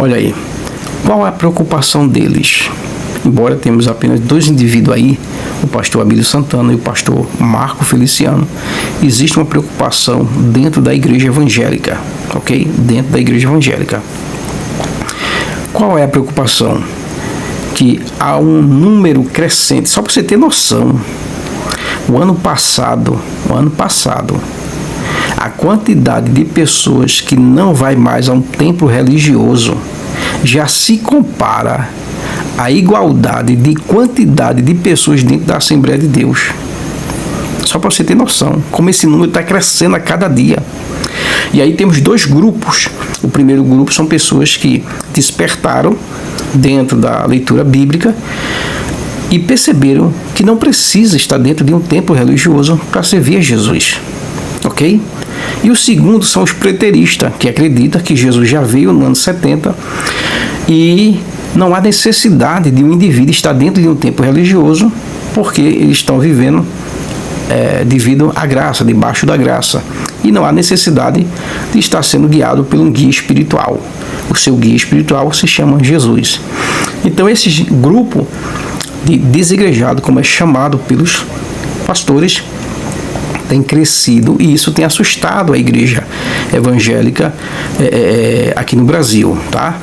Olha aí, qual é a preocupação deles? Embora temos apenas dois indivíduos aí, o pastor Abílio Santana e o pastor Marco Feliciano, existe uma preocupação dentro da igreja evangélica, ok? Dentro da igreja evangélica. Qual é a preocupação? Que há um número crescente, só para você ter noção, o ano passado, a quantidade de pessoas que não vai mais a um templo religioso já se compara à igualdade de quantidade de pessoas dentro da Assembleia de Deus. Só para você ter noção, como esse número está crescendo a cada dia. E aí temos dois grupos. O primeiro grupo são pessoas que despertaram dentro da leitura bíblica e perceberam que não precisa estar dentro de um templo religioso para servir a Jesus. Ok? E o segundo são os preteristas, que acreditam que Jesus já veio no ano 70 e não há necessidade de um indivíduo estar dentro de um templo religioso porque eles estão vivendo devido à graça, debaixo da graça. E não há necessidade de estar sendo guiado por um guia espiritual. O seu guia espiritual se chama Jesus. Então esse grupo de desigrejados, como é chamado pelos pastores, tem crescido e isso tem assustado a igreja evangélica aqui no Brasil, tá?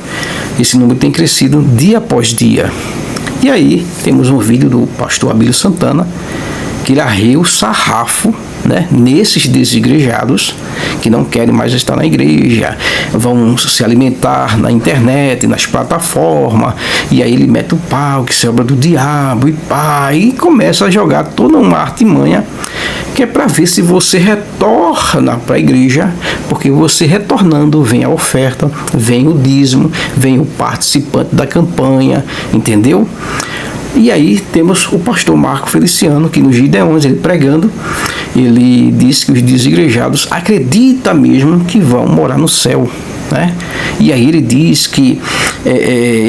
Esse número tem crescido dia após dia. E aí temos um vídeo do pastor Abílio Santana que ele arreia o sarrafo, né, nesses desigrejados que não querem mais estar na igreja, vão se alimentar na internet, nas plataformas, e aí ele mete o pau, que isso é obra do diabo, e começa a jogar toda uma artimanha que é para ver se você retorna para a igreja, porque você retornando vem a oferta, vem o dízimo, vem o participante da campanha, entendeu? E aí temos o pastor Marco Feliciano, que no Gideões, ele pregando, ele diz que os desigrejados acreditam mesmo que vão morar no céu, né? E aí ele diz que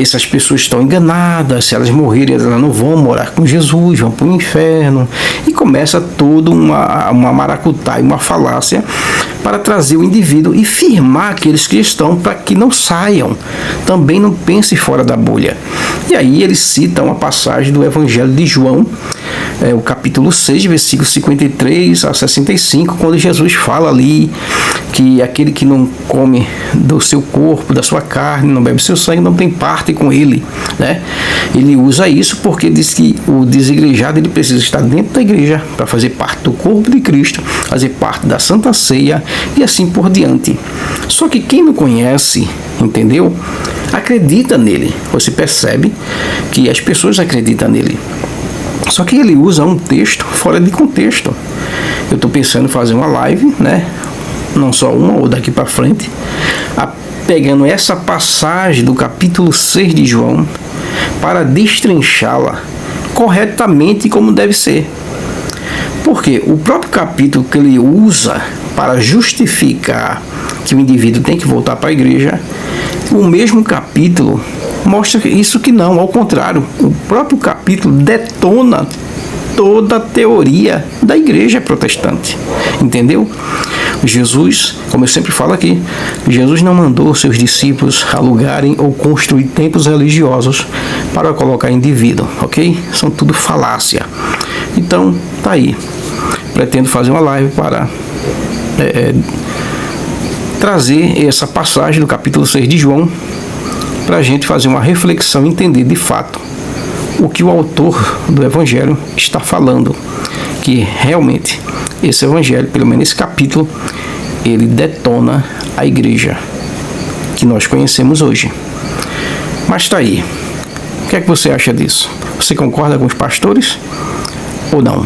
essas pessoas estão enganadas, se elas morrerem elas não vão morar com Jesus, vão para o inferno, e começa toda uma maracutaia, uma falácia para trazer o indivíduo e firmar aqueles que estão para que não saiam, também não pensem fora da bolha. E aí ele cita uma passagem do Evangelho de João, o capítulo 6, versículos 53 a 65, quando Jesus fala ali que aquele que não come do seu corpo, da sua carne, não bebe seu sangue, não tem parte com ele, né? Ele usa isso porque diz que o desigrejado ele precisa estar dentro da igreja para fazer parte do corpo de Cristo, fazer parte da Santa Ceia e assim por diante. Só que quem não conhece, entendeu? Acredita nele. Você percebe que as pessoas acreditam nele. Só que ele usa um texto fora de contexto. Eu estou pensando em fazer uma live, né? Não só uma ou daqui para frente, pegando essa passagem do capítulo 6 de João para destrinchá-la corretamente como deve ser. Porque o próprio capítulo que ele usa para justificar que o indivíduo tem que voltar para a igreja, o mesmo capítulo mostra isso que não, ao contrário, o próprio capítulo detona toda a teoria da igreja protestante, entendeu? Jesus, como eu sempre falo aqui, Jesus não mandou seus discípulos alugarem ou construir templos religiosos para colocar indivíduo, ok? São tudo falácia. Então, tá aí. Pretendo fazer uma live para trazer essa passagem do capítulo 6 de João para a gente fazer uma reflexão e entender de fato o que o autor do Evangelho está falando, que realmente esse Evangelho, pelo menos esse capítulo, ele detona a igreja que nós conhecemos hoje. Mas está aí. O que é que você acha disso? Você concorda com os pastores ou não?